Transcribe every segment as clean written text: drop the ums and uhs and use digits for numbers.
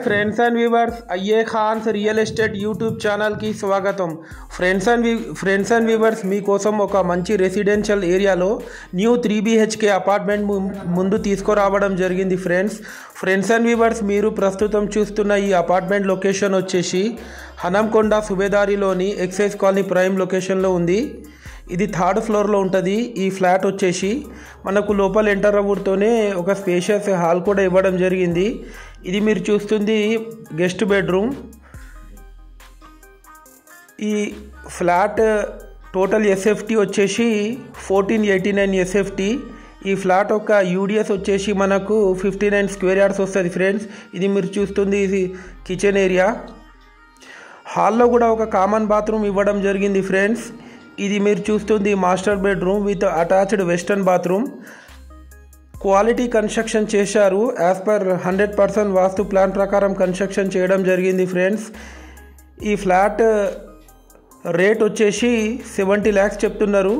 Friends and viewers అయ్యే ఖాన్స్ real estate YouTube ఛానల్కి స్వాగతం. ఫ్రెండ్స్ అండ్ వ్యూవర్స్ మీకోసం ఒక మంచి రెసిడెన్షియల్ ఏరియాలో న్యూ 3 BHK అపార్ట్మెంట్ ముందు తీసుకురావడం జరిగింది. ఫ్రెండ్స్ అండ్ వ్యూవర్స్ మీరు ప్రస్తుతం చూస్తున్న ఈ అపార్ట్మెంట్ లొకేషన్ వచ్చేసి హనంకొండ సుబేదారిలోని ఎక్సైజ్ కాలనీ ప్రైమ్ లొకేషన్లో ఉంది. ఇది 3rd ఫ్లోర్లో ఉంటుంది. ఈ ఫ్లాట్ వచ్చేసి మనకు లోపల ఎంటర్ అవ్వడంతోనే ఒక స్పేషియస్ హాల్ కూడా ఇవ్వడం జరిగింది. ఇది మీరు చూస్తుంది గెస్ట్ బెడ్రూమ్. ఈ ఫ్లాట్ టోటల్ ఎస్ఎఫ్టీ వచ్చేసి 1489 ఎస్ఎఫ్టీ. ఈ ఫ్లాట్ యొక్క యూడిఎస్ వచ్చేసి మనకు 59 స్క్వేర్ యార్డ్స్ వస్తుంది ఫ్రెండ్స్. ఇది మీరు చూస్తుంది ఇది కిచెన్ ఏరియా. హాల్లో కూడా ఒక కామన్ బాత్రూమ్ ఇవ్వడం జరిగింది ఫ్రెండ్స్. ఇది మీరు చూస్తుంది master bedroom with attached western bathroom. Quality construction చేశారు. యాజ్ పర్ 100% వాస్తు ప్లాన్ ప్రకారం కన్స్ట్రక్షన్ చేయడం జరిగింది ఫ్రెండ్స్. ఈ ఫ్లాట్ రేట్ వచ్చేసి 70 lakhs చెప్తున్నారు.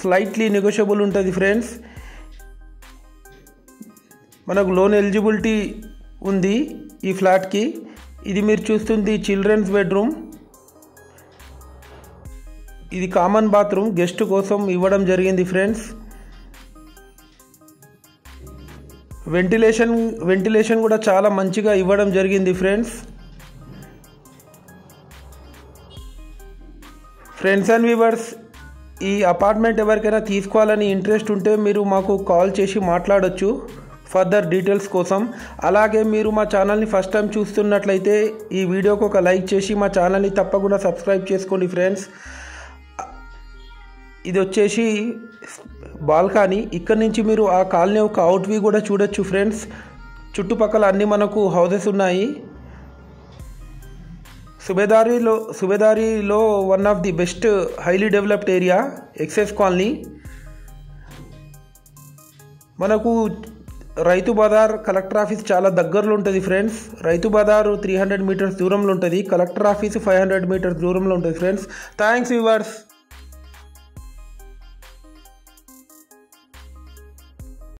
స్లైట్లీ నెగోషియబుల్ ఉంటుంది ఫ్రెండ్స్. మనకు లోన్ ఎలిజిబిలిటీ ఉంది ఈ ఫ్లాట్కి. ఇది మీరు చూస్తుంది చిల్డ్రన్స్ బెడ్రూమ్. ఇది కామన్ బాత్రూమ్ గెస్ట్ కోసం ఇవ్వడం జరిగింది ఫ్రెండ్స్. వెంటిలేషన్ కూడా చాలా మంచిగా ఇవ్వడం జరిగింది ఫ్రెండ్స్. ఫ్రెండ్స్ అండ్ వ్యూవర్స్ ఈ అపార్ట్మెంట్ ఎవరికైనా తీసుకోవాలని ఇంట్రెస్ట్ ఉంటే మీరు మాకు కాల్ చేసి మాట్లాడొచ్చు ఫర్దర్ డీటెయిల్స్ కోసం. అలాగే మీరు మా ఛానల్ని ఫస్ట్ టైం చూస్తున్నట్లయితే ఈ వీడియోకి ఒక లైక్ చేసి మా ఛానల్ని తప్పకుండా సబ్స్క్రైబ్ చేసుకోండి ఫ్రెండ్స్. ఇది వచ్చేసి బాల్కనీ. ఇక్కడ నుంచి మీరు ఆ కాలనీ ఒక అవుట్ వ్యూ కూడా చూడొచ్చు ఫ్రెండ్స్. చుట్టుపక్కల అన్నీ మనకు హౌసెస్ ఉన్నాయి. సుబేదారిలో one of the best highly developed area excise colony. మనకు రైతు బజార్ కలెక్టర్ ఆఫీస్ చాలా దగ్గరలో ఉంటుంది ఫ్రెండ్స్. రైతు బజారు 300 meters దూరంలో ఉంటుంది. కలెక్టర్ ఆఫీస్ 500 meters దూరంలో ఉంటుంది ఫ్రెండ్స్. Thanks viewers.